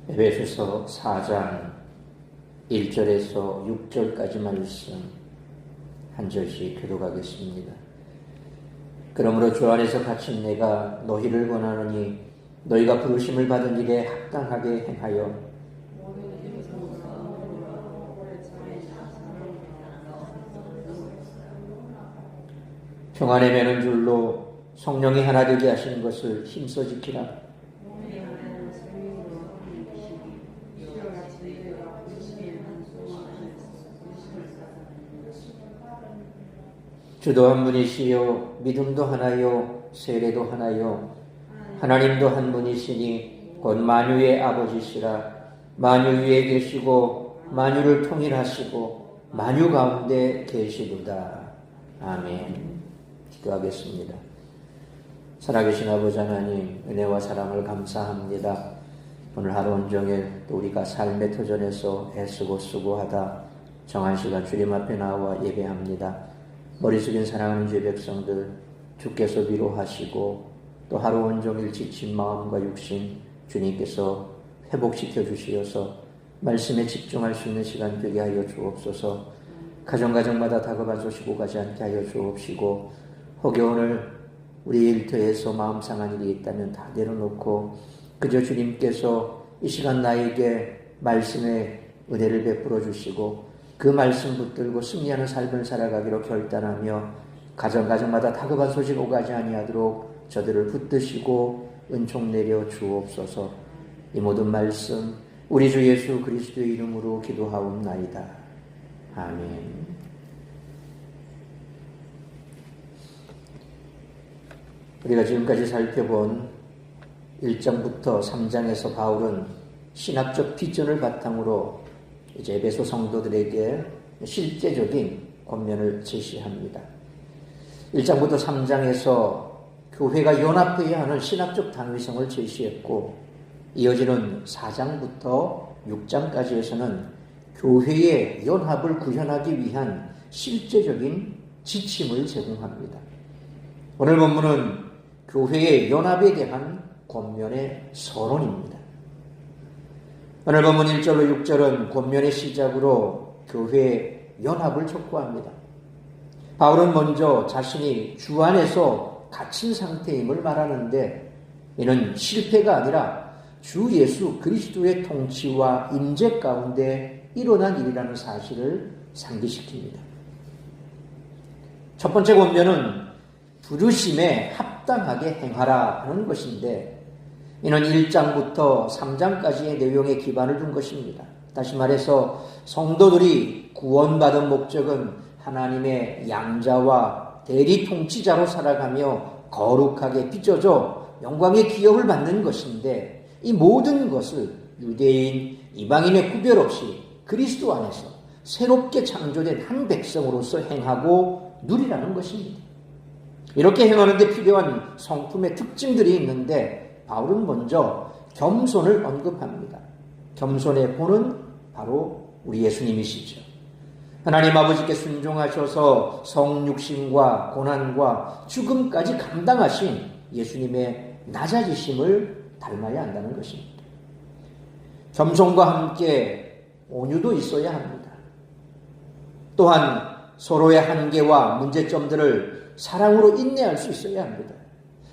에베소서 4장 1절에서 6절까지 말씀 한 절씩 교독하겠습니다. 그러므로 주 안에서 갇힌 내가 너희를 권하노니 너희가 부르심을 받은 일에 합당하게 행하여 평안에 매는 줄로 성령이 하나 되게 하시는 것을 힘써 지키라. 주도 한 분이시요 믿음도 하나요 세례도 하나요 하나님도 한 분이시니 곧 만유의 아버지시라. 만유 위에 계시고 만유를 통일하시고 만유 가운데 계시도다. 아멘. 기도하겠습니다. 살아계신 아버지 하나님, 은혜와 사랑을 감사합니다. 오늘 하루 온종일 또 우리가 삶의 터전에서 애쓰고 수고하다 정한 시간 주님 앞에 나와 예배합니다. 머리 숙인 사랑하는 주의 백성들 주께서 위로하시고 또 하루 온종일 지친 마음과 육신 주님께서 회복시켜 주시어서 말씀에 집중할 수 있는 시간 되게 하여 주옵소서. 가정마다 다급한 소식 오가지 않게 하여 주옵시고 혹여 오늘 우리 일터에서 마음 상한 일이 있다면 다 내려놓고 그저 주님께서 이 시간 나에게 말씀의 은혜를 베풀어 주시고 그 말씀 붙들고 승리하는 삶을 살아가기로 결단하며 가정마다 다급한 소식 오가지 아니하도록 저들을 붙드시고 은총 내려 주옵소서. 이 모든 말씀 우리 주 예수 그리스도의 이름으로 기도하옵나이다. 아멘. 우리가 지금까지 살펴본 1장부터 3장에서 바울은 신학적 비전을 바탕으로 이제 에베소 성도들에게 실제적인 권면을 제시합니다. 1장부터 3장에서 교회가 연합해야 하는 신학적 당위성을 제시했고 이어지는 4장부터 6장까지에서는 교회의 연합을 구현하기 위한 실제적인 지침을 제공합니다. 오늘 본문은 교회의 연합에 대한 권면의 서론입니다. 오늘 본문 1절로 6절은 권면의 시작으로 교회의 연합을 촉구합니다. 바울은 먼저 자신이 주 안에서 갇힌 상태임을 말하는데 이는 실패가 아니라 주 예수 그리스도의 통치와 임재 가운데 일어난 일이라는 사실을 상기시킵니다. 첫 번째 권면은 부르심에 합당하게 행하라 하는 것인데 이는 1장부터 3장까지의 내용에 기반을 둔 것입니다. 다시 말해서 성도들이 구원받은 목적은 하나님의 양자와 대리 통치자로 살아가며 거룩하게 빚어져 영광의 기업을 받는 것인데 이 모든 것을 유대인, 이방인의 구별 없이 그리스도 안에서 새롭게 창조된 한 백성으로서 행하고 누리라는 것입니다. 이렇게 행하는데 필요한 성품의 특징들이 있는데 바울은 먼저 겸손을 언급합니다. 겸손의 본은 바로 우리 예수님이시죠. 하나님 아버지께 순종하셔서 성육신과 고난과 죽음까지 감당하신 예수님의 낮아지심을 닮아야 한다는 것입니다. 겸손과 함께 온유도 있어야 합니다. 또한 서로의 한계와 문제점들을 사랑으로 인내할 수 있어야 합니다.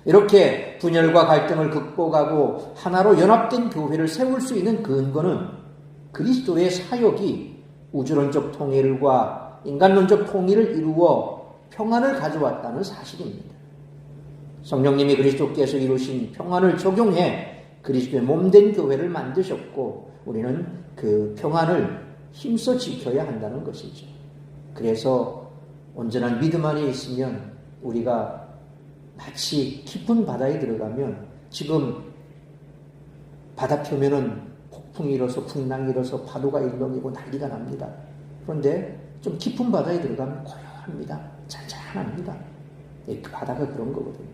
이렇게 분열과 갈등을 극복하고 하나로 연합된 교회를 세울 수 있는 근거는 그리스도의 사역이 우주론적 통일과 인간론적 통일을 이루어 평안을 가져왔다는 사실입니다. 성령님이 그리스도께서 이루신 평안을 적용해 그리스도의 몸된 교회를 만드셨고 우리는 그 평안을 힘써 지켜야 한다는 것이죠. 그래서 온전한 믿음 안에 있으면 우리가 마치 깊은 바다에 들어가면 지금 바다 표면은 폭풍이 일어서 풍랑이 일어서 파도가 일렁이고 난리가 납니다. 그런데 좀 깊은 바다에 들어가면 고요합니다. 잔잔합니다. 그 바다가 그런 거거든요.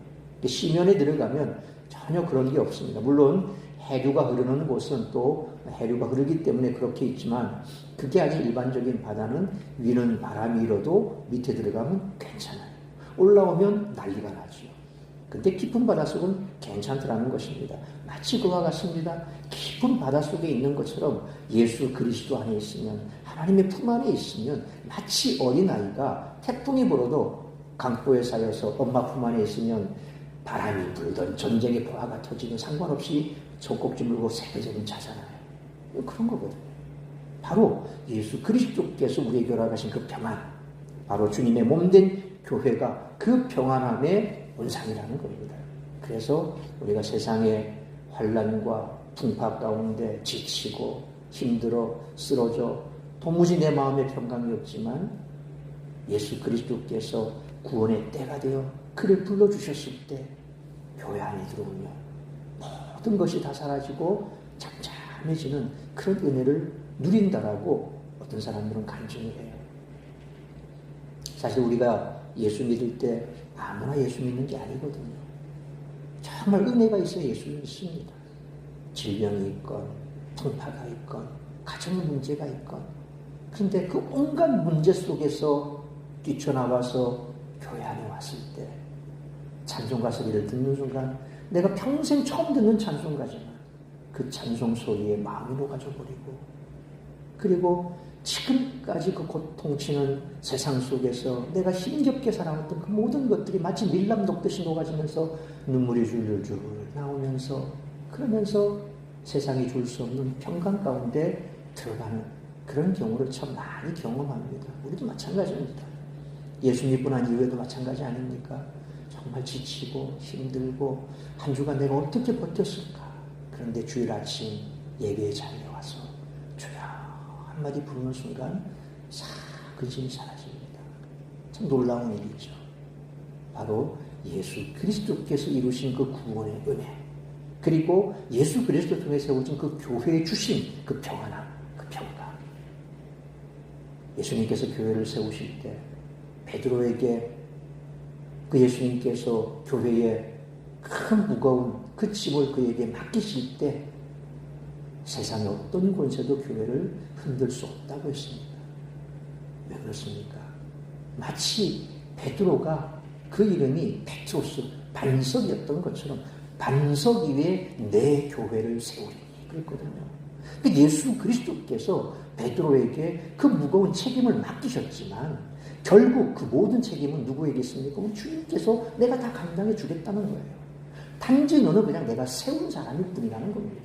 시면에 들어가면 전혀 그런 게 없습니다. 물론 해류가 흐르는 곳은 또 해류가 흐르기 때문에 그렇게 있지만 그게 아닌 일반적인 바다는 위는 바람이 일어도 밑에 들어가면 괜찮아요. 올라오면 난리가 나죠. 근데 깊은 바닷속은 괜찮더라는 것입니다. 마치 그와 같습니다. 깊은 바닷속에 있는 것처럼 예수 그리스도 안에 있으면, 하나님의 품 안에 있으면 마치 어린아이가 태풍이 불어도 강보에 쌓여서 엄마 품 안에 있으면 바람이 불던 전쟁의 포화가 터지든 상관없이 젖꼭지 물고 새벽에는 자잖아요. 그런 거거든요. 바로 예수 그리스도께서 우리에게 허락하신 그 평안, 바로 주님의 몸된 교회가 그 평안함의 원상이라는 겁니다. 그래서 우리가 세상의 환난과 풍파 가운데 지치고 힘들어 쓰러져 도무지 내 마음에 평강이 없지만 예수 그리스도께서 구원의 때가 되어 그를 불러주셨을 때 교회 안에 들어오면 모든 것이 다 사라지고 잠잠해지는 그런 은혜를 누린다라고 어떤 사람들은 간증을 해요. 사실 우리가 예수 믿을 때 아무나 예수 믿는 게 아니거든요. 정말 은혜가 있어야 예수를 믿습니다. 질병이 있건 풍파가 있건 가정 문제가 있건, 그런데 그 온갖 문제 속에서 뛰쳐나와서 교회 안에 왔을 때 찬송가 소리를 듣는 순간 내가 평생 처음 듣는 찬송가지만 그 찬송 소리에 마음이 녹아져버리고, 그리고 지금까지 그 고통치는 세상 속에서 내가 힘겹게 살아왔던 그 모든 것들이 마치 밀람 녹듯이 녹아지면서 눈물이 줄줄줄 나오면서, 그러면서 세상이 줄 수 없는 평강 가운데 들어가는 그런 경우를 참 많이 경험합니다. 우리도 마찬가지입니다. 예수님 한 이후에도 마찬가지 아닙니까? 정말 지치고 힘들고 한 주간 내가 어떻게 버텼을까? 그런데 주일 아침 예배에 자리에 와서 주여 한마디 부르는 순간 싹 근심이 사라집니다. 참 놀라운 일이죠. 바로 예수 그리스도께서 이루신 그 구원의 은혜, 그리고 예수 그리스도 통해 세워진 그 교회에 주신 그 평안함, 그 평강. 예수님께서 교회를 세우실 때 베드로에게 그 예수님께서 교회에 큰 무거운 그 짐을 그에게 맡기실 때 세상의 어떤 권세도 교회를 흔들 수 없다고 했습니다. 왜 그렇습니까? 마치 베드로가 그 이름이 페트로스, 반석이었던 것처럼 반석 위에 내 교회를 세우리니 그랬거든요. 예수 그리스도께서 베드로에게 그 무거운 책임을 맡기셨지만 결국 그 모든 책임은 누구에게 있습니까? 주님께서 내가 다 감당해 주겠다는 거예요. 단지 너는 그냥 내가 세운 사람일 뿐이라는 겁니다.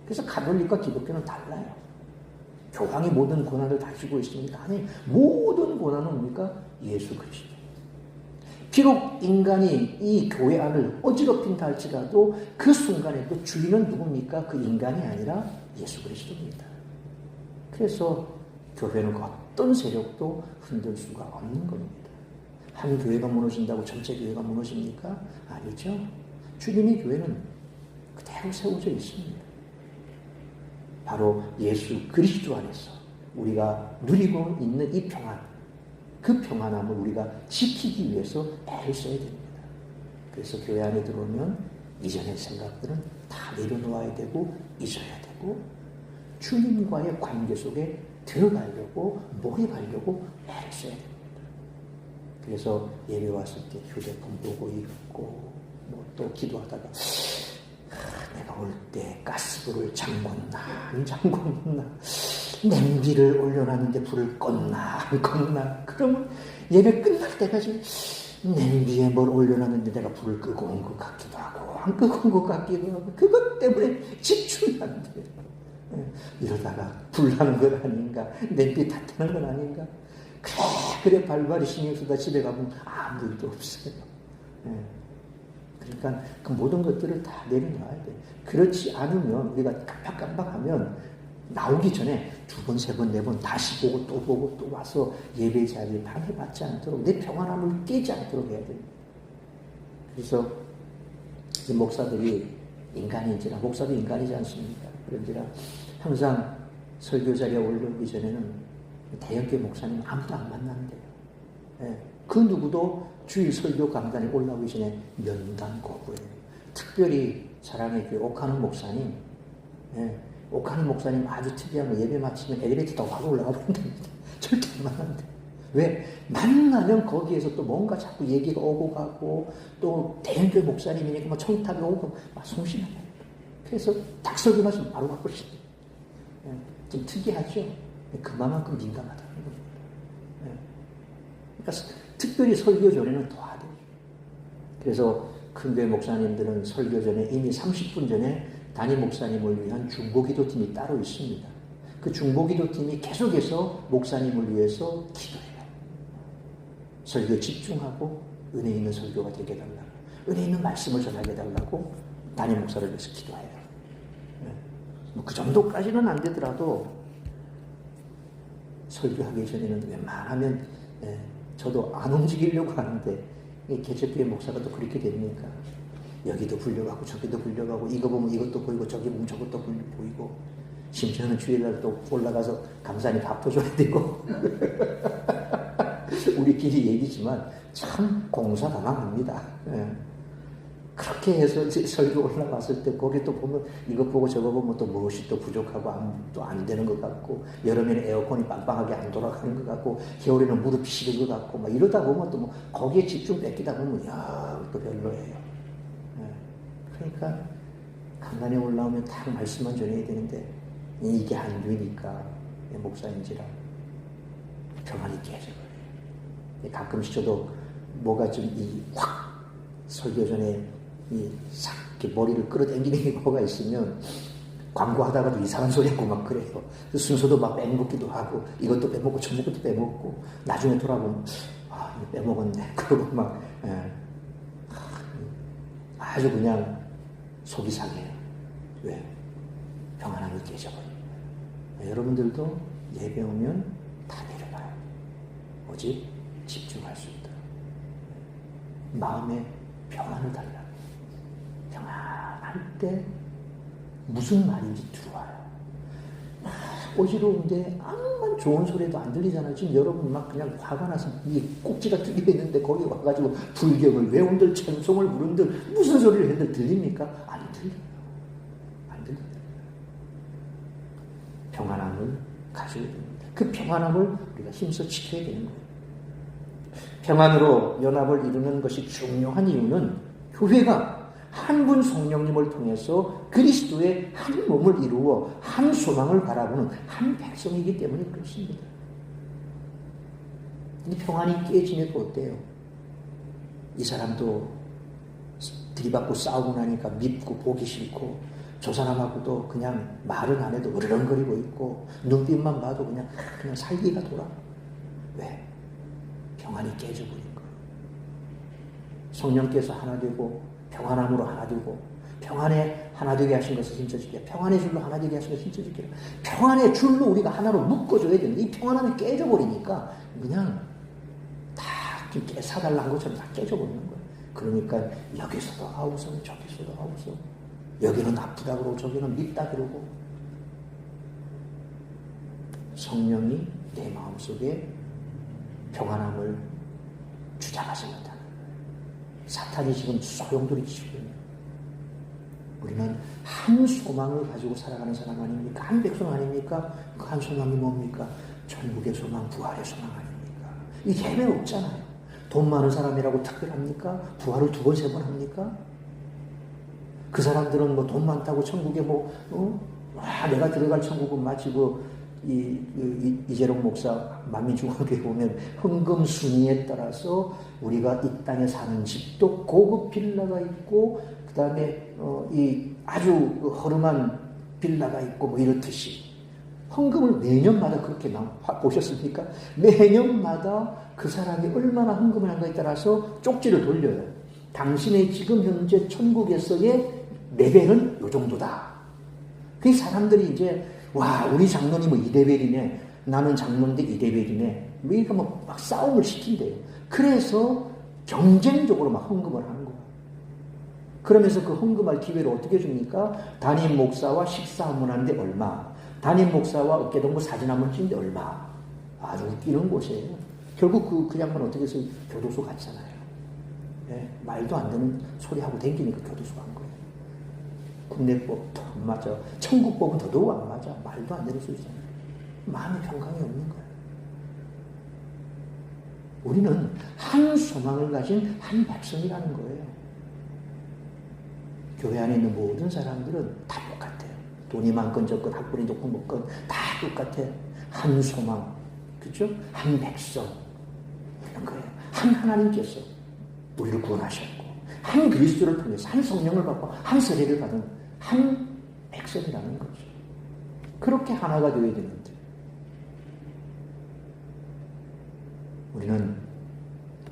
그래서 가톨릭과 기독교는 달라요. 교황이 모든 고난을 다 지고 있습니까? 아니, 모든 고난은 뭡니까? 예수 그리스도. 비록 인간이 이 교회 안을 어지럽힌다 할지라도 그 순간에 그 주인은 누굽니까? 그 인간이 아니라 예수 그리스도입니다. 그래서 교회는 어떤 세력도 흔들 수가 없는 겁니다. 한 교회가 무너진다고 전체 교회가 무너집니까? 아니죠. 주님의 교회는 그대로 세워져 있습니다. 바로 예수 그리스도 안에서 우리가 누리고 있는 이 평안, 그 평안함을 우리가 지키기 위해서 애를 써야 됩니다. 그래서 교회 안에 들어오면 이전의 생각들은 다 내려놓아야 되고 잊어야 되고 주님과의 관계 속에 들어가려고 몰입하려고 애를 써야 됩니다. 그래서 예배 왔을 때 휴대폰 보고 있고 또 기도하다가 내가 올 때 가스불을 잠궜나 안 잠궜나, 냄비를 올려놨는데 불을 껐나 안 껐나, 그러면 예배 끝날 때까지 냄비에 뭘 올려놨는데 내가 불을 끄고 온 것 같기도 하고 안 끄고 온 것 같기도 하고, 그것 때문에 집중이 안 돼요. 이러다가 불나는 건 아닌가, 냄비 탓하는 건 아닌가, 그래 발발이 신경 쓰다 집에 가면 아무 일도 없어요. 그러니까 그 모든 것들을 다 내려놔야 돼. 그렇지 않으면 우리가 깜빡깜빡하면 나오기 전에 두 번, 세 번, 네 번 다시 보고 또 와서 예배 자리를 방해받지 않도록 내 평안함을 깨지 않도록 해야 됩니다. 그래서 이 목사들이 인간인지라, 목사도 인간이지 않습니까? 그런지라 항상 설교 자리에 올라오기 전에는 대형교회 목사님 아무도 안 만난대요. 그 누구도 주일 설교 강단에 올라오기 전에 면담 거부해요. 특별히 사랑의 교회 옥하는 목사님, 옥하는 목사님 아주 특이한 거, 예배 마치면 엘리베이터 타고 바로 올라가 버린답니다. 절대 안 만난대. 왜? 만나면 거기에서 또 뭔가 자꾸 얘기가 오고 가고, 또 대형교회 목사님이니까 막 청탁이 오고 막 송신하게. 그래서 딱 설교 말씀 바로 바꾸시죠. 좀 특이하죠. 그만큼 민감하다는 겁니다. 그러니까 특별히 설교 전에는 도와야 돼요. 그래서 큰교회 목사님들은 설교 전에 이미 30분 전에 담임 목사님을 위한 중보기도팀이 따로 있습니다. 그 중보기도팀이 계속해서 목사님을 위해서 기도해요. 설교에 집중하고 은혜 있는 설교가 되게 해달라고, 은혜 있는 말씀을 전하게 해달라고 담임 목사를 위해서 기도해요. 그 정도까지는 안 되더라도 설교하기 전에는 웬만하면 저도 안 움직이려고 하는데 개척교회 목사가 또 그렇게 됩니까? 여기도 불려가고 저기도 불려가고 이거 보면 이것도 보이고 저기 보면 저것도 보이고 심지어는 주일날 또 올라가서 강사님 밥도 줘야 되고 우리끼리 얘기지만 참 공사당합니다. 그렇게 해서 설교 올라갔을 때 거기 또 보면 이거 보고 저거 보면 또 무엇이 또 부족하고 또 안 되는 것 같고 여름에는 에어컨이 빵빵하게 안 돌아가는 것 같고 겨울에는 무릎이 시릴 것 같고 막 이러다 보면 또 뭐 거기에 집중 뺏기다 보면 또 별로예요. 그러니까 강단에 올라오면 다 말씀만 전해야 되는데 이게 안 되니까 목사인지라 평안이 깨져버려요. 가끔씩 저도 뭐가 좀 확 설교 전에 싹 머리를 끌어당기는 게 뭐가 있으면 광고하다가도 이상한 소리 하고 막 그래요. 순서도 막 빼먹기도 하고 이것도 빼먹고 저것도 빼먹고 나중에 돌아보면 이거 빼먹었네. 그러고 막 아주 그냥 속이 상해요. 왜? 평안함이 깨져버립니다. 여러분들도 예배 오면 다 내려가요. 오직 집중할 수 있다. 마음에 평안을 달라. 평안할 때 무슨 말인지 들어와요. 어지러운데 아무만 좋은 소리도 안 들리잖아요. 지금 여러분 막 그냥 화가 나서 이 꼭지가 뚫려 있는데 거기 와가지고 불경을 외운들 찬송을 부른들 무슨 소리를 했는데 들립니까? 안 들려요. 안 들려요. 평안함을 가져야 됩니다. 그 평안함을 우리가 힘써 지켜야 되는 거예요. 평안으로 연합을 이루는 것이 중요한 이유는 교회가 한 분 성령님을 통해서 그리스도의 한 몸을 이루어 한 소망을 바라보는 한 백성이기 때문에 그렇습니다. 근데 평안이 깨지니까 어때요? 이 사람도 들이받고 싸우고 나니까 밉고 보기 싫고 저 사람하고도 그냥 말은 안 해도 으르렁거리고 있고 눈빛만 봐도 그냥 살기가 돌아. 왜? 평안이 깨져버린 거예요. 성령께서 하나 되고 평안함으로 하나 되고 평안에 하나 되게 하신 것을 힘써주게 평안의 줄로 하나 되게 하신 것을 힘써주게 평안의 줄로 우리가 하나로 묶어줘야 되는데 이 평안함이 깨져버리니까 그냥 다 사달란 것처럼 다 깨져버리는 거예요. 그러니까 여기서도 아우성 저기서도 아우성 여기는 아프다 그러고 저기는 밉다 그러고 성령이 내 마음속에 평안함을 주장하지 못하는 거예요. 사탄이 지금 소용돌이 치고 있는 거예요. 우리는 한 소망을 가지고 살아가는 사람 아닙니까? 한 백성 아닙니까? 그 한 소망이 뭡니까? 천국의 소망, 부활의 소망 아닙니까? 이 예외 없잖아요. 돈 많은 사람이라고 특별합니까? 부활을 2번, 3번 합니까? 그 사람들은 뭐 돈 많다고 천국에 내가 들어갈 천국은 마치 이재롱 목사 만민중앙교회 보면 헌금 순위에 따라서 우리가 이 땅에 사는 집도 고급 빌라가 있고 그 다음에 이 아주 허름한 빌라가 있고 뭐 이렇듯이 헌금을 매년마다 그렇게 보셨습니까? 매년마다 그 사람이 얼마나 헌금을 한가에 따라서 쪽지를 돌려요. 당신의 지금 현재 천국에서의 레벨은 요 정도다. 그 사람들이 이제 와 우리 장로님은 2레벨이네 나는 장로인데 2레벨이네 우리가 막 싸움을 시킨대요. 그래서 경쟁적으로 막 헌금을 하는 거야. 그러면서 그 헌금할 기회를 어떻게 줍니까? 담임 목사와 식사 한번 하는데 얼마, 담임 목사와 어깨동무 사진 한번 찍는데 얼마. 아주 웃기는 곳이에요. 결국 그 양반 어떻게 해서 교도소 갔잖아요. 네, 말도 안 되는 소리하고 댕기니까 교도소 간 거예요. 국내법도 안 맞아. 천국법은 더더욱 안 맞아. 말도 안 되는 소리잖아요. 마음의 평강이 없는 거예요. 우리는 한 소망을 가진 한 백성이라는 거예요. 교회 안에 있는 모든 사람들은 다 똑같아요. 돈이 많건 적건 학벌이 높건 높건 다 똑같아. 한 소망, 그죠? 한 백성, 이런 거예요. 한 하나님께서 우리를 구원하셨고, 한 그리스도를 통해서 한 성령을 받고 한 세례를 받은 한 백성이라는 거죠. 그렇게 하나가 되어야 되는데 우리는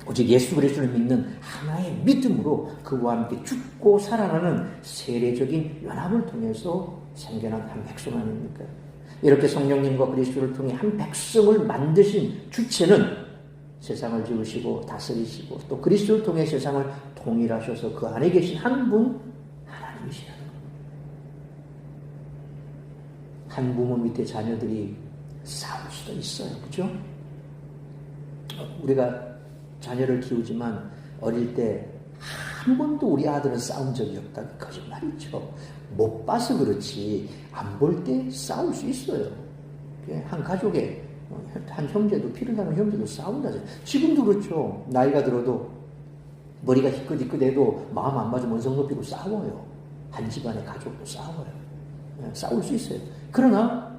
오직 예수 그리스도를 믿는 하나의 믿음으로 그와 함께 죽고 살아나는 세례적인 연합을 통해서 생겨난 한 백성 아닙니까? 이렇게 성령님과 그리스도를 통해 한 백성을 만드신 주체는 세상을 지으시고 다스리시고 또 그리스도를 통해 세상을 통일하셔서 그 안에 계신 한 분 하나님이시라는 겁니다. 한 부모 밑에 자녀들이 싸울 수도 있어요. 그죠? 우리가 자녀를 키우지만 어릴 때 한 번도 우리 아들은 싸운 적이 없다. 거짓말이죠. 못 봐서 그렇지 안 볼 때 싸울 수 있어요. 한 가족에 한 형제도 피를 나는 형제도 싸운다죠. 지금도 그렇죠. 나이가 들어도 머리가 희끗희끗해도 마음 안 맞으면 원성 높이고 싸워요. 한 집안의 가족도 싸워요. 싸울 수 있어요. 그러나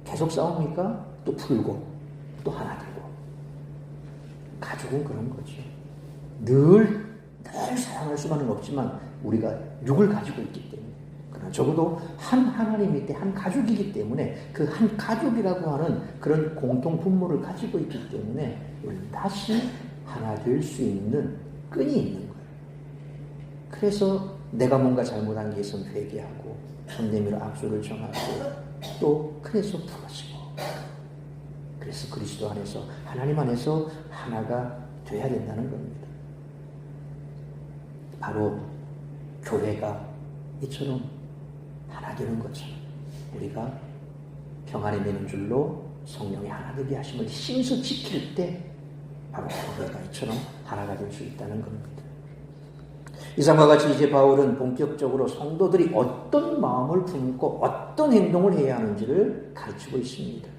계속 싸웁니까? 또 풀고 또 하나 되고. 가족은 그런 거죠. 늘 사랑할 수만은 없지만 우리가 육을 가지고 있기 때문에, 그러나 적어도 한 하나님 밑에 한 가족이기 때문에 그 한 가족이라고 하는 그런 공통 분모를 가지고 있기 때문에 우리는 다시 하나 될 수 있는 끈이 있는 거예요. 그래서 내가 뭔가 잘못한 게 있으면 회개하고 손 내밀어 악수를 정하고 또 그래서 풀어지고, 그래서 그리스도 안에서 하나님 안에서 하나가 돼야 된다는 겁니다. 바로 교회가 이처럼 하나 되는 것처럼 우리가 평안에 매는 줄로 성령의 하나 되게 하심을 힘써 지킬 때 바로 교회가 이처럼 하나가 될 수 있다는 겁니다. 이상과 같이 이제 바울은 본격적으로 성도들이 어떤 마음을 품고 어떤 행동을 해야 하는지를 가르치고 있습니다.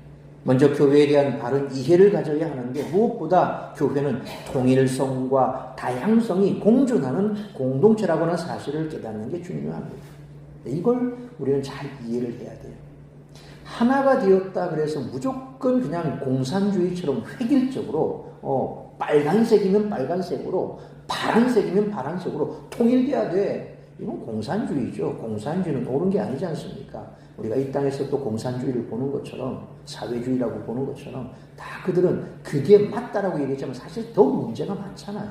먼저 교회에 대한 바른 이해를 가져야 하는데 무엇보다 교회는 통일성과 다양성이 공존하는 공동체라고 하는 사실을 깨닫는 게 중요합니다. 이걸 우리는 잘 이해를 해야 돼요. 하나가 되었다 그래서 무조건 그냥 공산주의처럼 획일적으로 빨간색이면 빨간색으로 파란색이면 파란색으로 통일돼야 돼. 이건 공산주의죠. 공산주의는 옳은 게 아니지 않습니까? 우리가 이 땅에서 또 공산주의를 보는 것처럼 사회주의라고 보는 것처럼 다 그들은 그게 맞다라고 얘기했지만 사실 더 문제가 많잖아요.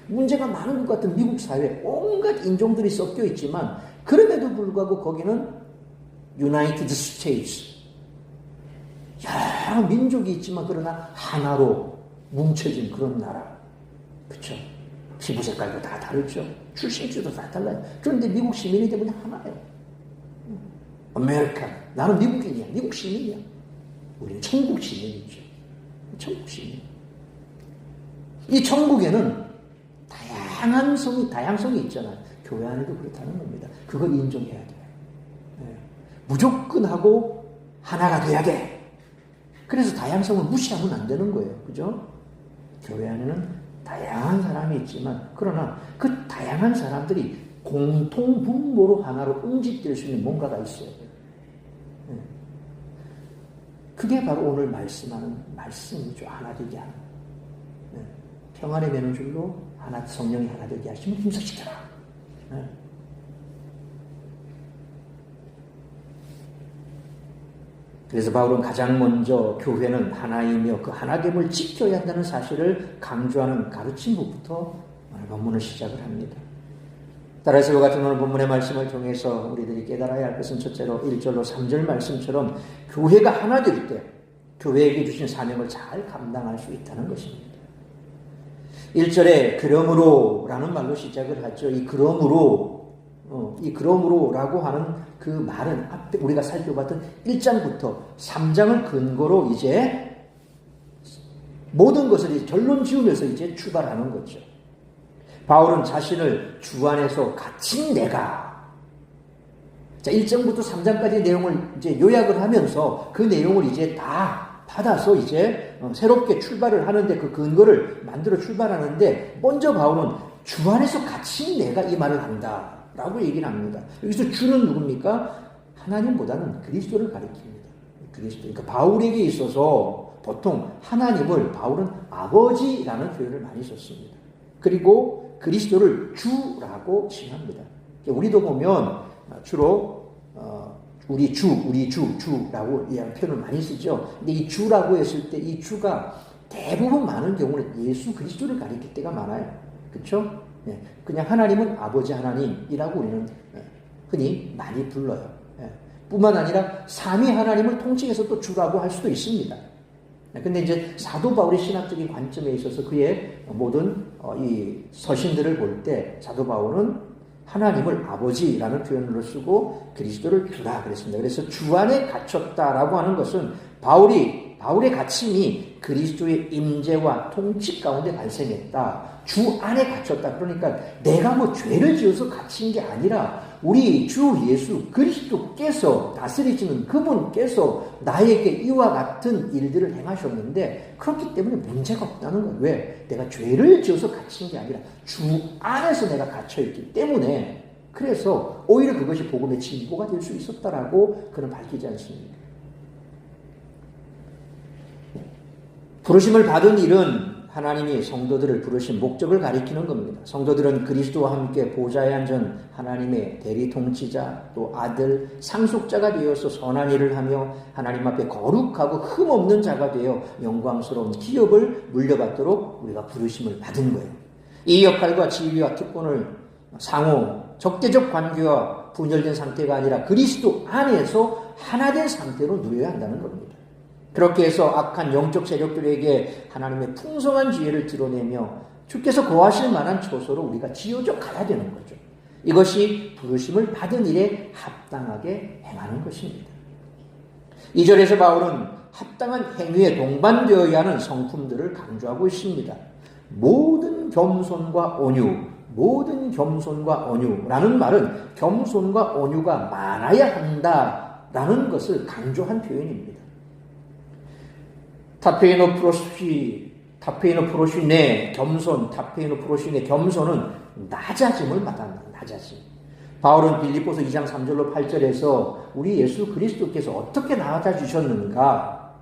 문제가 많은 것 같은 미국 사회 온갖 인종들이 섞여 있지만 그럼에도 불구하고 거기는 유나이티드 스테이츠 여러 민족이 있지만 그러나 하나로 뭉쳐진 그런 나라. 그렇죠? 피부 색깔도 다 다르죠. 출신지도 다 달라요. 그런데 미국 시민이 되면 하나예요. 아메리칸. 나는 미국인이야. 미국 시민이야. 우리는 천국 시민이죠. 천국 시민. 이 천국에는 다양성이 있잖아요. 교회 안에도 그렇다는 겁니다. 그걸 인정해야 돼요. 네. 무조건 하고 하나가 돼야 돼. 그래서 다양성을 무시하면 안 되는 거예요. 그죠? 교회 안에는 다양한 사람이 있지만 그러나 그 다양한 사람들이 공통 분모로 하나로 응집될 수 있는 뭔가가 있어요. 네. 그게 바로 오늘 말씀하는 말씀이죠. 하나 되게 하는. 네. 평안에 매는 줄로 하나 성령이 하나 되게 하시면 힘쓰시더라. 네. 그래서 바울은 가장 먼저 교회는 하나이며 그 하나됨을 지켜야 한다는 사실을 강조하는 가르침부터 오늘 본문을 시작을 합니다. 따라서 이와 같은 오늘 본문의 말씀을 통해서 우리들이 깨달아야 할 것은 첫째로 1절로 3절 말씀처럼 교회가 하나 될 때 교회에게 주신 사명을 잘 감당할 수 있다는 것입니다. 1절에 그러므로라는 말로 시작을 하죠. 이 그러므로라고 하는 그 말은 앞에 우리가 살펴봤던 1장부터 3장을 근거로 이제 모든 것을 이제 결론 지으면서 이제 출발하는 거죠. 바울은 자신을 주 안에서 갇힌 내가, 자, 1장부터 3장까지의 내용을 이제 요약을 하면서 그 내용을 이제 다 받아서 이제 새롭게 출발을 하는데 그 근거를 만들어 출발하는데 먼저 바울은 주 안에서 같이 내가 이 말을 한다 라고 얘기를 합니다. 여기서 주는 누굽니까? 하나님보다는 그리스도를 가리킵니다. 그리스도. 그러니까 바울에게 있어서 보통 하나님을 바울은 아버지라는 표현을 많이 썼습니다. 그리고 그리스도를 주라고 칭합니다. 우리도 보면 주로 우리 주라고 표현을 많이 쓰죠. 근데 이 주라고 했을 때 이 주가 대부분 많은 경우는 예수 그리스도를 가리킬 때가 많아요. 그렇죠? 그냥 하나님은 아버지 하나님이라고 우리는 흔히 많이 불러요. 뿐만 아니라 삼위 하나님을 통칭해서 또 주라고 할 수도 있습니다. 근데 이제 사도 바울의 신학적인 관점에 있어서 그의 모든 이 서신들을 볼 때 사도 바울은 하나님을 아버지라는 표현으로 쓰고 그리스도를 주라 그랬습니다. 그래서 주 안에 갇혔다라고 하는 것은 바울의 갇힘이 그리스도의 임재와 통치 가운데 발생했다. 주 안에 갇혔다. 그러니까 내가 뭐 죄를 지어서 갇힌 게 아니라 우리 주 예수 그리스도께서 다스리시는 그분께서 나에게 이와 같은 일들을 행하셨는데 그렇기 때문에 문제가 없다는 거예요. 왜? 내가 죄를 지어서 갇힌 게 아니라 주 안에서 내가 갇혀있기 때문에 그래서 오히려 그것이 복음의 진보가 될 수 있었다라고 그는 밝히지 않습니까? 부르심을 받은 일은 하나님이 성도들을 부르신 목적을 가리키는 겁니다. 성도들은 그리스도와 함께 보좌에 앉은 하나님의 대리 통치자 또 아들 상속자가 되어서 선한 일을 하며 하나님 앞에 거룩하고 흠없는 자가 되어 영광스러운 기업을 물려받도록 우리가 부르심을 받은 거예요. 이 역할과 지위와 특권을 상호 적대적 관계와 분열된 상태가 아니라 그리스도 안에서 하나된 상태로 누려야 한다는 겁니다. 그렇게 해서 악한 영적 세력들에게 하나님의 풍성한 지혜를 드러내며 주께서 거하실 만한 처소로 우리가 지어져 가야 되는 거죠. 이것이 부르심을 받은 일에 합당하게 행하는 것입니다. 2절에서 바울은 합당한 행위에 동반되어야 하는 성품들을 강조하고 있습니다. 모든 겸손과 온유라는 말은 겸손과 온유가 많아야 한다라는 것을 강조한 표현입니다. 타페이노 프로시네 겸손은 낮아짐을 말합니다. 낮아짐. 바울은 빌립보서 2장 3절로 8절에서 우리 예수 그리스도께서 어떻게 낮아지셨는가?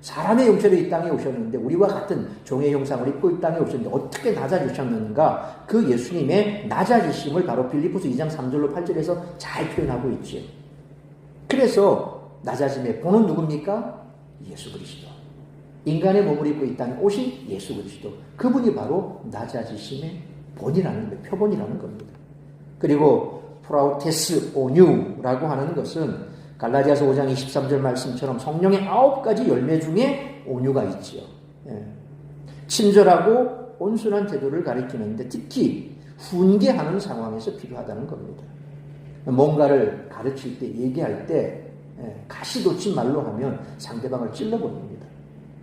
사람의 형체로 이 땅에 오셨는데 우리와 같은 종의 형상을 입고 이 땅에 오셨는데 어떻게 낮아지셨는가? 그 예수님의 낮아지심을 바로 빌립보서 2장 3절로 8절에서 잘 표현하고 있죠. 그래서 낮아짐의 본은 누굽니까? 예수 그리스도. 인간의 몸을 입고 이 땅에 오신 예수 그리스도. 그분이 바로 낮아지심의 본이라는 거예요. 표본이라는 겁니다. 그리고 프라우테스 온유라고 하는 것은 갈라디아서 5장 23절 말씀처럼 성령의 9가지 열매 중에 온유가 있지요. 친절하고 온순한 태도를 가리키는데 특히 훈계하는 상황에서 필요하다는 겁니다. 뭔가를 가르칠 때 얘기할 때 가시돋친 말로 하면 상대방을 찔러버립니다.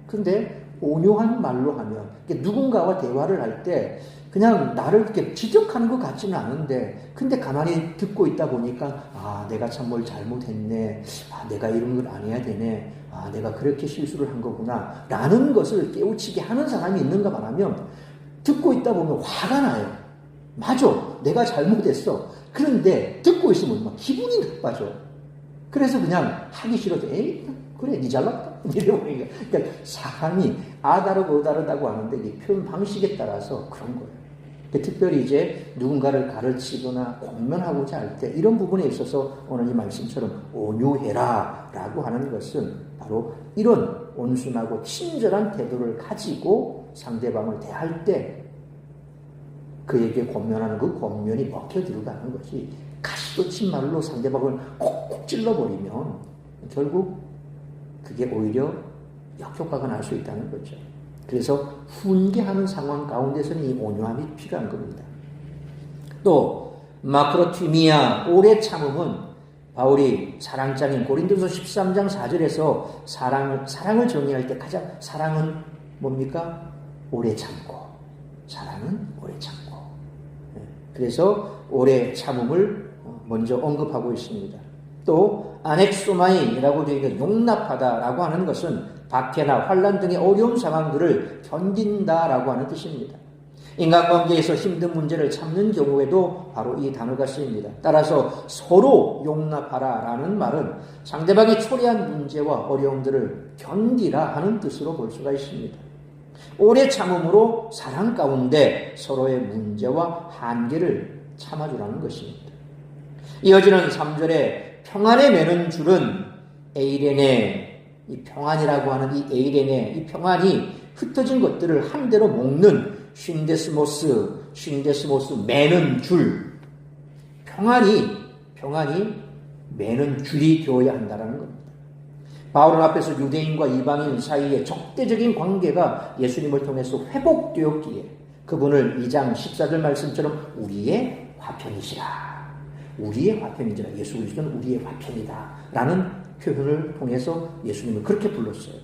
근데 온유한 말로 하면 누군가와 대화를 할 때 그냥 나를 이렇게 지적하는 것 같지는 않은데 근데 가만히 듣고 있다 보니까 아 내가 참 뭘 잘못했네, 아 내가 이런 걸 안 해야 되네, 아 내가 그렇게 실수를 한 거구나 라는 것을 깨우치게 하는 사람이 있는가 말하면 듣고 있다 보면 화가 나요. 맞아, 내가 잘못했어. 그런데 듣고 있으면 막 기분이 나빠져. 그래서 그냥 하기 싫어도 에이 그래 니 잘났다 이러니까 그러니까 사람이 아다르고 어다르다고 하는데 이 표현 방식에 따라서 그런 거예요. 특별히 이제 누군가를 가르치거나 권면하고자 할 때 이런 부분에 있어서 오늘 이 말씀처럼 온유해라 라고 하는 것은 바로 이런 온순하고 친절한 태도를 가지고 상대방을 대할 때 그에게 권면하는 그 권면이 먹혀 들어가는 것이 가시돋친 말로 상대방을 콕콕 찔러버리면 결국 그게 오히려 역효과가 날 수 있다는 거죠. 그래서 훈계하는 상황 가운데서는 이 온유함이 필요한 겁니다. 또 마크로티미아 오래 참음은 바울이 사랑장인 고린도서 13장 4절에서 사랑을 정의할 때 가장 사랑은 뭡니까? 오래 참고. 사랑은 오래 참고. 그래서 오래 참음을 먼저 언급하고 있습니다. 또 아넥소마인이라고 되어 있는 용납하다라고 하는 것은 박해나 환난 등의 어려운 상황들을 견딘다라고 하는 뜻입니다. 인간관계에서 힘든 문제를 참는 경우에도 바로 이 단어가 쓰입니다. 따라서 서로 용납하라 라는 말은 상대방이 초래한 문제와 어려움들을 견디라 하는 뜻으로 볼 수가 있습니다. 오래 참음으로 사랑 가운데 서로의 문제와 한계를 참아주라는 것입니다. 이어지는 3절에 평안에 매는 줄은 에이레네, 이 평안이라고 하는 이 에이레네, 이 평안이 흩어진 것들을 한 대로 묶는 쉰데스모스, 매는 줄. 평안이 매는 줄이 되어야 한다는 겁니다. 바울은 앞에서 유대인과 이방인 사이의 적대적인 관계가 예수님을 통해서 회복되었기에 그분을 2장 14절 말씀처럼 우리의 화평이시라. 우리의 화평이시라. 예수 그리스도는 우리의 화평이다. 라는 표현을 통해서 예수님을 그렇게 불렀어요.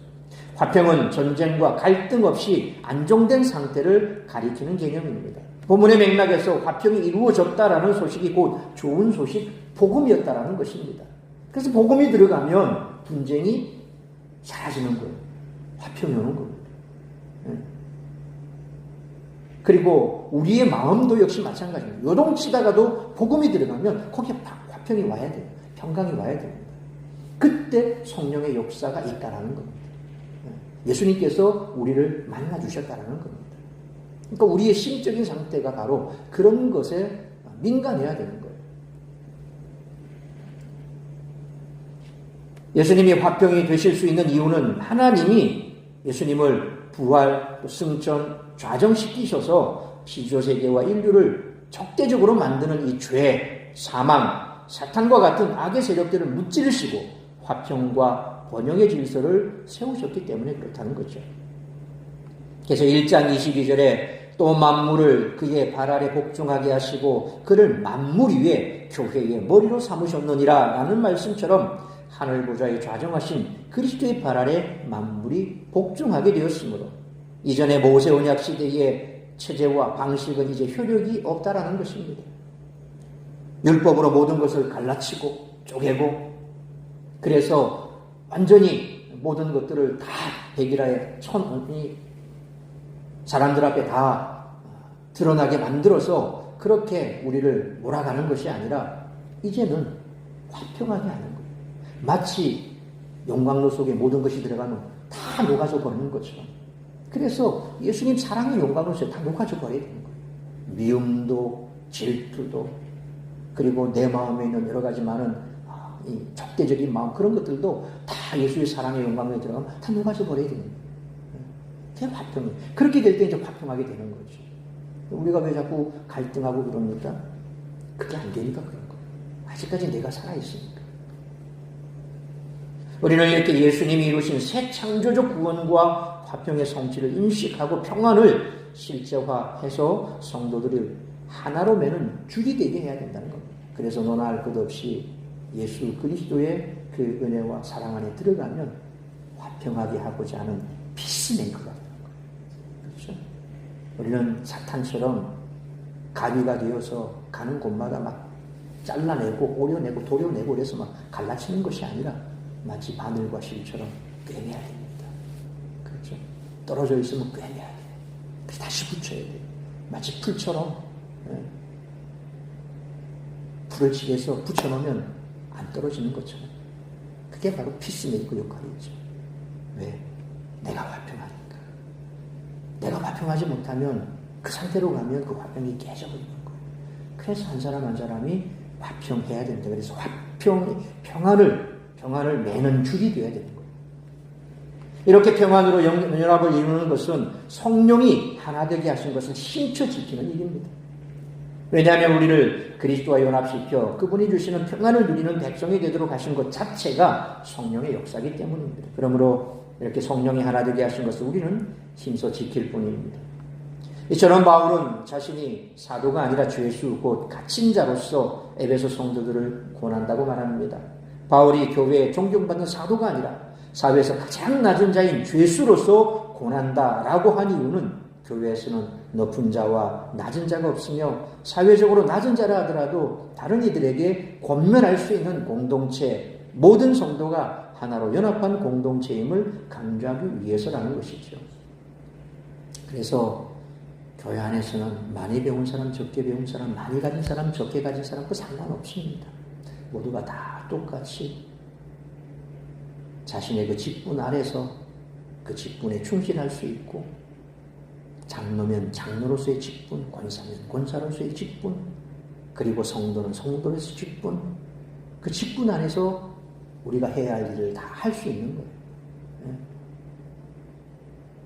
화평은 전쟁과 갈등 없이 안정된 상태를 가리키는 개념입니다. 본문의 맥락에서 화평이 이루어졌다라는 소식이 곧 좋은 소식, 복음이었다라는 것입니다. 그래서 복음이 들어가면 분쟁이 사라지는 거예요. 화평이 오는 겁니다. 그리고 우리의 마음도 역시 마찬가지입니다. 요동치다가도 복음이 들어가면 거기에 화평이 와야 돼요. 평강이 와야 됩니다. 그때 성령의 역사가 있다라는 겁니다. 예수님께서 우리를 만나주셨다라는 겁니다. 그러니까 우리의 심적인 상태가 바로 그런 것에 민감해야 되는 거예요. 예수님이 화평이 되실 수 있는 이유는 하나님이 예수님을 부활, 승천, 좌정시키셔서 피조세계와 인류를 적대적으로 만드는 이 죄, 사망, 사탄과 같은 악의 세력들을 무찌르시고 화평과 번영의 질서를 세우셨기 때문에 그렇다는 거죠. 그래서 1장 22절에 또 만물을 그의 발 아래 복종하게 하시고 그를 만물 위에 교회의 머리로 삼으셨느니라 라는 말씀처럼 하늘 보좌에 좌정하신 그리스도의 발 아래 만물이 복종하게 되었으므로 이전의 모세 언약 시대의 체제와 방식은 이제 효력이 없다라는 것입니다. 율법으로 모든 것을 갈라치고 쪼개고 그래서 완전히 모든 것들을 다 백일하에 사람들 앞에 다 드러나게 만들어서 그렇게 우리를 몰아가는 것이 아니라 이제는 화평하게 하는 거예요. 마치 용광로 속에 모든 것이 들어가면 다 녹아져 버리는 것처럼. 그래서 예수님 사랑의 용광로 속에 다 녹아져 버려야 되는 거예요. 미움도 질투도 그리고 내 마음에 있는 여러 가지 많은 이 적대적인 마음 그런 것들도 다 예수의 사랑의 영광에 들어가면 다 녹아져 버려야 되는 거예요. 그게 화평이에요. 그렇게 될 때 이제 화평하게 되는 거죠. 우리가 왜 자꾸 갈등하고 그럽니까? 그게 안 되니까 그런 거예요. 아직까지 내가 살아있으니까. 우리는 이렇게 예수님이 이루신 새 창조적 구원과 화평의 성취를 인식하고 평안을 실제화해서 성도들을 하나로 매는 줄이 되게 해야 된다는 겁니다. 그래서 너나 할 것 없이 예수 그리스도의 그 은혜와 사랑 안에 들어가면 화평하게 하고자 하는 피스메이커가 되는 거예요. 그렇죠? 우리는 사탄처럼 가위가 되어서 가는 곳마다 막 잘라내고 오려내고 도려내고 그래서 막 갈라치는 것이 아니라 마치 바늘과 실처럼 꿰매야 됩니다. 그렇죠? 떨어져 있으면 꿰매야 돼요. 다시 붙여야 돼요. 마치 풀처럼 불을 지게서 붙여놓으면 안 떨어지는 것처럼. 그게 바로 피스메이커 역할이죠. 왜? 내가 화평하니까. 내가 화평하지 못하면 그 상태로 가면 그 화평이 깨져버리는 거예요. 그래서 한 사람 한 사람이 화평해야 된다. 그래서 평안을 매는 줄이 되어야 되는 거예요. 이렇게 평안으로 연합을 이루는 것은 성령이 하나 되게 하신 것을 힘써 지키는 일입니다. 왜냐하면 우리를 그리스도와 연합시켜 그분이 주시는 평안을 누리는 백성이 되도록 하신 것 자체가 성령의 역사이기 때문입니다. 그러므로 이렇게 성령이 하나 되게 하신 것을 우리는 힘써 지킬 뿐입니다. 이처럼 바울은 자신이 사도가 아니라 죄수 곧 갇힌 자로서 에베소 성도들을 권한다고 말합니다. 바울이 교회에 존경받는 사도가 아니라 사회에서 가장 낮은 자인 죄수로서 권한다라고 한 이유는 교회에서는 높은 자와 낮은 자가 없으며 사회적으로 낮은 자라 하더라도 다른 이들에게 권면할 수 있는 공동체, 모든 성도가 하나로 연합한 공동체임을 강조하기 위해서라는 것이죠. 그래서 교회 안에서는 많이 배운 사람, 적게 배운 사람, 많이 가진 사람, 적게 가진 사람 그 상관없습니다. 모두가 다 똑같이 자신의 그 직분 아래서 그 직분에 충실할 수 있고, 장로면 장로로서의 직분, 권사면 권사로서의 직분, 그리고 성도는 성도로서의 직분, 그 직분 안에서 우리가 해야 할 일을 다 할 수 있는 거예요.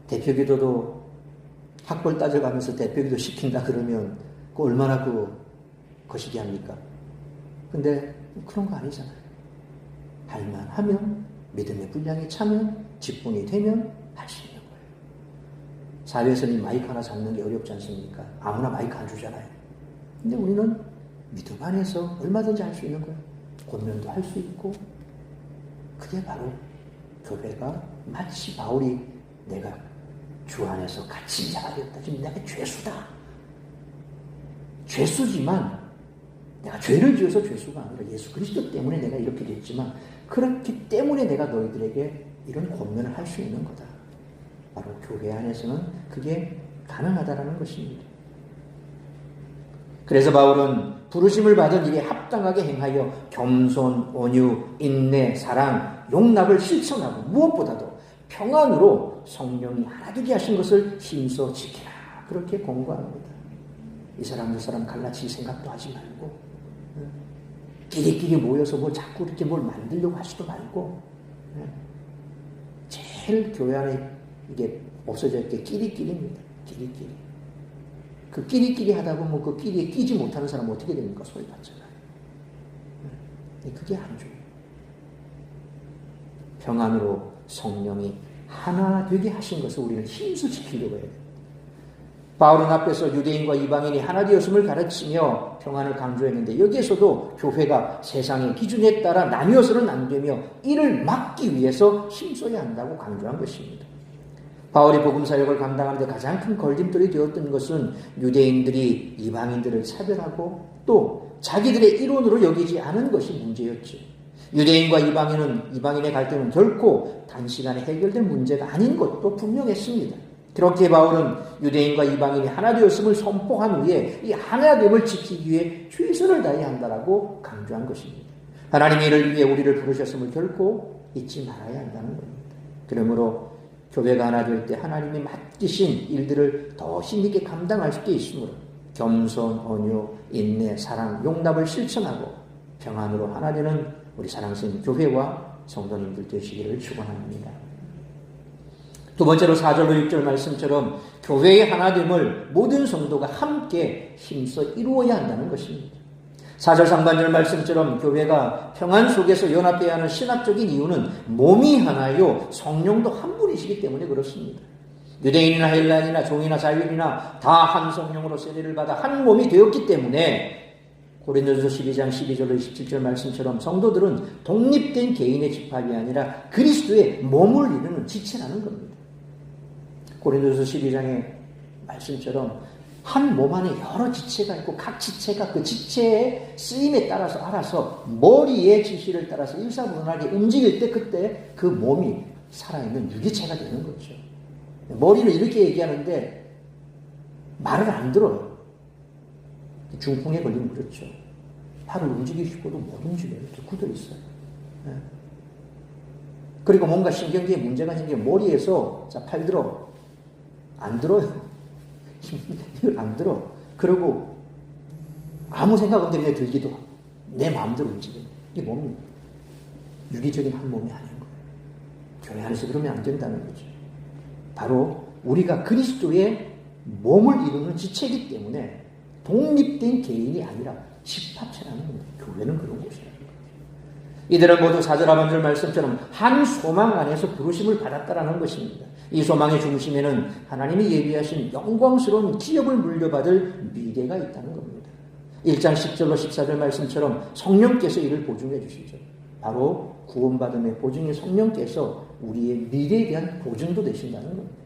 대표기도도 학벌 따져가면서 대표기도 시킨다 그러면 그 얼마나 거시기 합니까? 근데 그런 거 아니잖아요. 할만 하면, 믿음의 분량이 차면, 직분이 되면 할 수 있는 거예요. 사회에서는 마이크 하나 잡는 게 어렵지 않습니까? 아무나 마이크 안 주잖아요. 근데 우리는 믿음 안에서 얼마든지 할 수 있는 거예요. 권면도 할 수 있고, 그게 바로 교회가 마치 바울이 내가 주 안에서 갇힌 자가 되었다. 지금 내가 죄수다. 죄수지만 내가 죄를 지어서 죄수가 아니라 예수 그리스도 때문에 내가 이렇게 됐지만, 그렇기 때문에 내가 너희들에게 이런 권면을 할 수 있는 거다. 바로 교회 안에서는 그게 가능하다라는 것입니다. 그래서 바울은 부르심을 받은 일에 합당하게 행하여 겸손, 온유, 인내, 사랑, 용납을 실천하고, 무엇보다도 평안으로 성령이 하나 되게 하신 것을 힘써 지키라. 그렇게 권고합니다. 이 사람 저 사람 갈라칠 생각도 하지 말고, 끼리끼리 모여서 뭐 자꾸 이렇게 뭘 만들려고 하지도 말고, 제일 교회 안에 이게 없어져 있게 끼리끼리입니다. 끼리끼리. 그 끼리끼리 하다 보면 그 끼리에 끼지 못하는 사람은 어떻게 됩니까? 소리 받잖아요. 그게 안 좋아요. 평안으로 성령이 하나 되게 하신 것을 우리는 힘써 지키려고 해야 돼요. 바울은 앞에서 유대인과 이방인이 하나 되었음을 가르치며 평안을 강조했는데, 여기에서도 교회가 세상의 기준에 따라 나뉘어서는 안 되며 이를 막기 위해서 힘써야 한다고 강조한 것입니다. 바울이 복음 사역을 감당하는데 가장 큰 걸림돌이 되었던 것은 유대인들이 이방인들을 차별하고 또 자기들의 이론으로 여기지 않은 것이 문제였죠. 유대인과 이방인의 갈등은 결코 단시간에 해결될 문제가 아닌 것도 분명했습니다. 그렇게 바울은 유대인과 이방인이 하나 되었음을 선포한 후에 이 하나됨을 지키기 위해 최선을 다해야 한다라고 강조한 것입니다. 하나님이 이를 위해 우리를 부르셨음을 결코 잊지 말아야 한다는 겁니다. 그러므로 교회가 하나 될 때 하나님이 맡기신 일들을 더 힘있게 감당할 수 있으므로 겸손, 온유, 인내, 사랑, 용납을 실천하고 평안으로 하나 되는 우리 사랑스러운 교회와 성도님들 되시기를 축원합니다. 두 번째로 4절로 6절 말씀처럼 교회의 하나됨을 모든 성도가 함께 힘써 이루어야 한다는 것입니다. 4절 상반절 말씀처럼 교회가 평안 속에서 연합되어야 하는 신학적인 이유는 몸이 하나요 성령도 한 분이시기 때문에 그렇습니다. 유대인이나 헬라인이나 종이나 자유인이나 다 한 성령으로 세례를 받아 한 몸이 되었기 때문에 고린도전서 12장 12절로 27절 말씀처럼 성도들은 독립된 개인의 집합이 아니라 그리스도의 몸을 이루는 지체라는 겁니다. 고린도전서 12장의 말씀처럼 한 몸 안에 여러 지체가 있고 각 지체가 그 지체의 쓰임에 따라서 알아서 머리의 지시를 따라서 일사분란하게 움직일 때 그때 그 몸이 살아있는 유기체가 되는 거죠. 머리를 이렇게 얘기하는데 말을 안 들어요. 중풍에 걸리면 그렇죠. 팔을 움직이고 싶어도 못 움직여요. 이렇게 굳어 있어요. 그리고 뭔가 신경계에 문제가 생기면 머리에서 자, 팔 들어. 안 들어요. 이걸 안 들어. 그리고 아무 생각 없는데 그냥 들기도 하고 내 마음대로 움직여요. 이게 몸이 유기적인 한 몸이 아닌 거예요. 교회 안에서 그러면 안 된다는 거죠. 바로 우리가 그리스도의 몸을 이루는 지체이기 때문에 독립된 개인이 아니라 집합체라는 겁니다. 교회는 그런 곳이라는 거죠. 이들은 모두 4절 하반절 말씀처럼 한 소망 안에서 부르심을 받았다라는 것입니다. 이 소망의 중심에는 하나님이 예비하신 영광스러운 기업을 물려받을 미래가 있다는 겁니다. 1장 10절로 14절 말씀처럼 성령께서 이를 보증해 주시죠. 바로 구원받음의 보증인 성령께서 우리의 미래에 대한 보증도 되신다는 겁니다.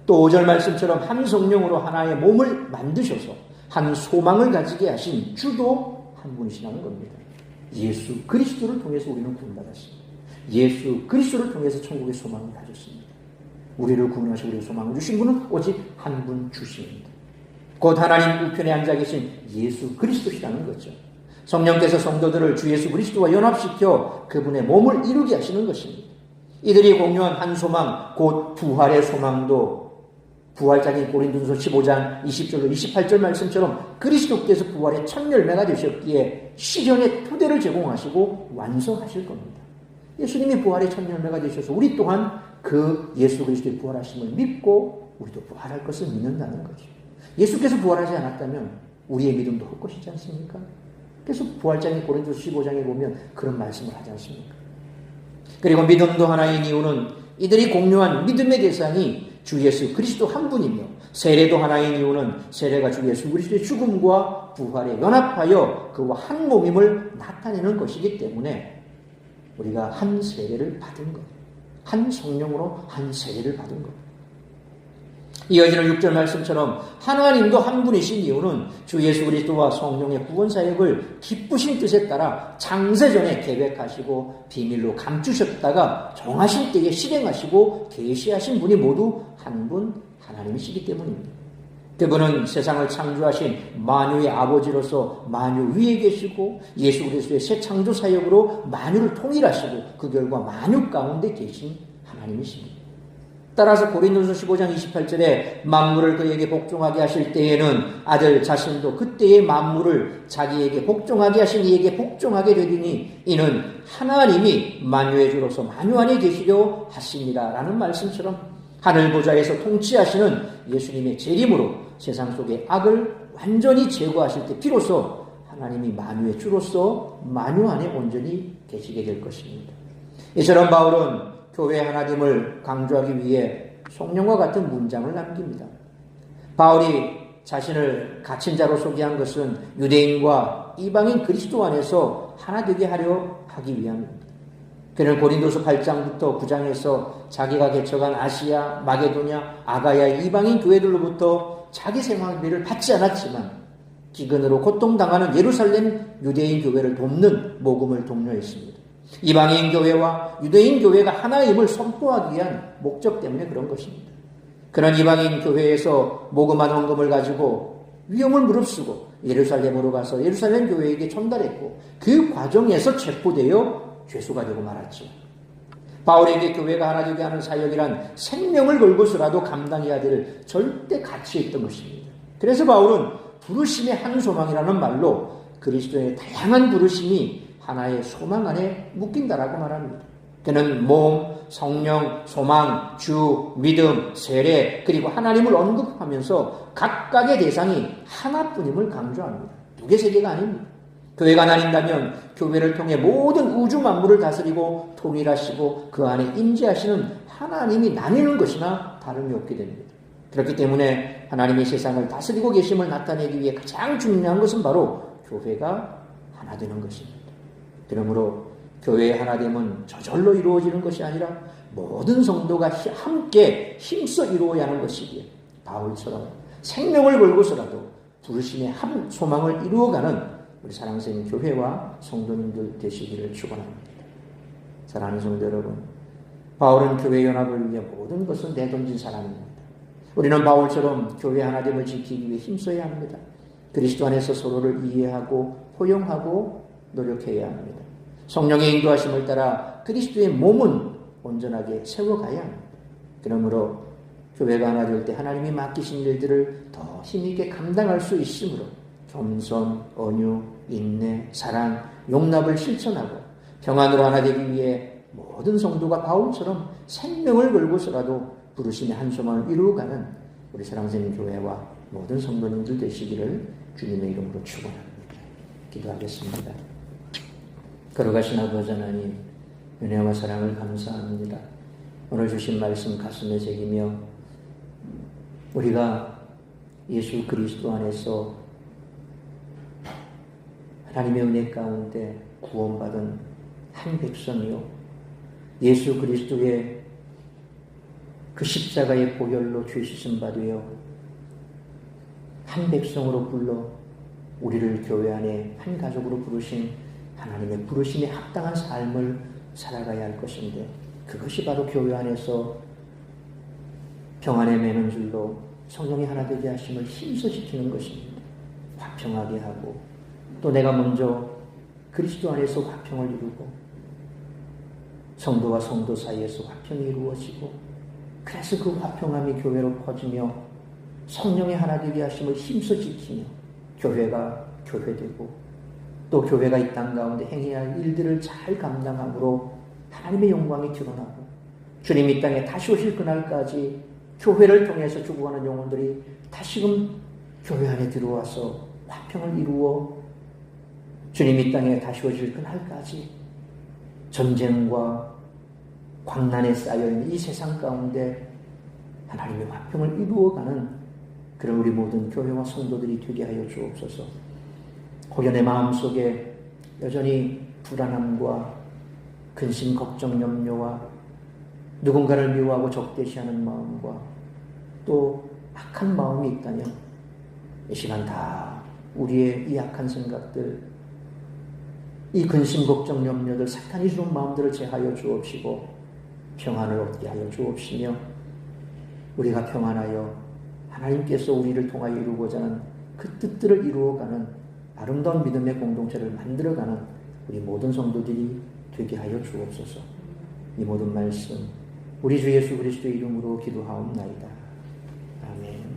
또 5절 말씀처럼 한 성령으로 하나의 몸을 만드셔서 한 소망을 가지게 하신 주도 한 분이시라는 겁니다. 예수 그리스도를 통해서 우리는 구원받았습니다. 예수 그리스도를 통해서 천국의 소망을 가졌습니다. 우리를 구원하시고 우리의 소망을 주신 분은 오직 한 분 주십니다. 곧 하나님 우편에 앉아 계신 예수 그리스도시라는 거죠. 성령께서 성도들을 주 예수 그리스도와 연합시켜 그분의 몸을 이루게 하시는 것입니다. 이들이 공유한 한 소망, 곧 부활의 소망도 부활장인 고린도전서 15장 20절로 28절 말씀처럼 그리스도께서 부활의 첫 열매가 되셨기에 실현의 토대를 제공하시고 완성하실 겁니다. 예수님이 부활의 첫 열매가 되셔서 우리 또한 그 예수 그리스도의 부활하심을 믿고 우리도 부활할 것을 믿는다는 거죠. 예수께서 부활하지 않았다면 우리의 믿음도 헛것이지 않습니까? 그래서 부활장인 고린도서 15장에 보면 그런 말씀을 하지 않습니까? 그리고 믿음도 하나인 이유는 이들이 공유한 믿음의 대상이 주 예수 그리스도 한 분이며 세례도 하나인 이유는 세례가 주 예수 그리스도의 죽음과 부활에 연합하여 그와 한 몸임을 나타내는 것이기 때문에 우리가 한 세례를 받은 것, 한 성령으로 한 세례를 받은 것. 이어지는 6절 말씀처럼 하나님도 한 분이신 이유는 주 예수 그리스도와 성령의 구원 사역을 기쁘신 뜻에 따라 창세전에 계획하시고 비밀로 감추셨다가 정하신 때에 실행하시고 계시하신 분이 모두 한 분 하나님이시기 때문입니다. 그분은 세상을 창조하신 만유의 아버지로서 만유 위에 계시고 예수 그리스도의 새 창조 사역으로 만유를 통일하시고 그 결과 만유 가운데 계신 하나님이십니다. 따라서 고린도전서 15장 28절에 만물을 그에게 복종하게 하실 때에는 아들 자신도 그때의 만물을 자기에게 복종하게 하신 이에게 복종하게 되리니 이는 하나님이 만유의 주로서 만유 안에 계시려 하십니다 라는 말씀처럼 하늘 보좌에서 통치하시는 예수님의 재림으로 세상 속의 악을 완전히 제거하실 때 비로소 하나님이 만유의 주로서 만유 안에 온전히 계시게 될 것입니다. 이처럼 바울은 교회 하나됨을 강조하기 위해 성령과 같은 문장을 남깁니다. 바울이 자신을 갇힌 자로 소개한 것은 유대인과 이방인 그리스도 안에서 하나 되게 하려 하기 위함입니다. 그는 고린도서 8장부터 9장에서 자기가 개척한 아시아, 마게도냐, 아가야 이방인 교회들로부터 자기 생활비를 받지 않았지만 기근으로 고통당하는 예루살렘 유대인 교회를 돕는 모금을 독려했습니다. 이방인 교회와 유대인 교회가 하나임을 선포하기 위한 목적 때문에 그런 것입니다. 그런 이방인 교회에서 모금한 헌금을 가지고 위험을 무릅쓰고 예루살렘으로 가서 예루살렘 교회에게 전달했고 그 과정에서 체포되어 죄수가 되고 말았죠. 바울에게 교회가 하나 되게 하는 사역이란 생명을 걸고서라도 감당해야 될 절대 가치에 있던 것입니다. 그래서 바울은 부르심의 한 소망이라는 말로 그리스도의 다양한 부르심이 하나의 소망 안에 묶인다라고 말합니다. 그는 몸, 성령, 소망, 주, 믿음, 세례 그리고 하나님을 언급하면서 각각의 대상이 하나뿐임을 강조합니다. 두 개, 세 개가 아닙니다. 교회가 나뉜다면 교회를 통해 모든 우주 만물을 다스리고 통일하시고 그 안에 임재하시는 하나님이 나뉘는 것이나 다름이 없게 됩니다. 그렇기 때문에 하나님이 세상을 다스리고 계심을 나타내기 위해 가장 중요한 것은 바로 교회가 하나 되는 것입니다. 그러므로 교회의 하나됨은 저절로 이루어지는 것이 아니라 모든 성도가 함께 힘써 이루어야 하는 것이기에 바울처럼 생명을 걸고서라도 부르심의 한 소망을 이루어가는 우리 사랑스러운 교회와 성도님들 되시기를 축원합니다. 사랑하는 성도 여러분, 바울은 교회 연합을 위해 모든 것을 내던진 사람입니다. 우리는 바울처럼 교회 하나됨을 지키기 위해 힘써야 합니다. 그리스도 안에서 서로를 이해하고 포용하고 노력해야 합니다. 성령의 인도하심을 따라 그리스도의 몸은 온전하게 세워가야 합니다. 그러므로 교회가 하나 될 때 하나님이 맡기신 일들을 더 힘있게 감당할 수 있으므로 겸손, 온유, 인내, 사랑, 용납을 실천하고 평안으로 하나 되기 위해 모든 성도가 바울처럼 생명을 걸고서라도 부르심의 한 소망을 이루어가는 우리 사랑스러운 교회와 모든 성도님들 되시기를 주님의 이름으로 축원합니다. 기도하겠습니다. 걸어가신 아버지 하나님, 은혜와 사랑을 감사합니다. 오늘 주신 말씀 가슴에 새기며 우리가 예수 그리스도 안에서 하나님의 은혜 가운데 구원받은 한 백성이요, 예수 그리스도의 그 십자가의 보혈로 죄 씻음 받으여 한 백성으로 불러 우리를 교회 안에 한 가족으로 부르신 하나님의 부르심에 합당한 삶을 살아가야 할 것인데, 그것이 바로 교회 안에서 평안에 매는 줄로 성령이 하나 되게 하심을 힘써 지키는 것입니다. 화평하게 하고 또 내가 먼저 그리스도 안에서 화평을 이루고 성도와 성도 사이에서 화평이 이루어지고 그래서 그 화평함이 교회로 퍼지며 성령의 하나 되게 하심을 힘써 지키며 교회가 교회되고 또 교회가 이 땅 가운데 행해야 할 일들을 잘 감당함으로 하나님의 영광이 드러나고 주님 이 땅에 다시 오실 그날까지 교회를 통해서 죽어가는 영혼들이 다시금 교회 안에 들어와서 화평을 이루어 주님 이 땅에 다시 오실 그날까지 전쟁과 광난에 쌓여있는 이 세상 가운데 하나님의 화평을 이루어가는 그런 우리 모든 교회와 성도들이 되게 하여 주옵소서. 혹여 내 마음속에 여전히 불안함과 근심, 걱정, 염려와 누군가를 미워하고 적대시하는 마음과 또 악한 마음이 있다면 이 시간 다 우리의 이 악한 생각들, 이 근심, 걱정, 염려들, 사탄이 주는 마음들을 제하여 주옵시고 평안을 얻게 하여 주옵시며 우리가 평안하여 하나님께서 우리를 통하여 이루고자 하는 그 뜻들을 이루어가는 아름다운 믿음의 공동체를 만들어가는 우리 모든 성도들이 되게 하여 주옵소서. 이 모든 말씀 우리 주 예수 그리스도의 이름으로 기도하옵나이다. 아멘.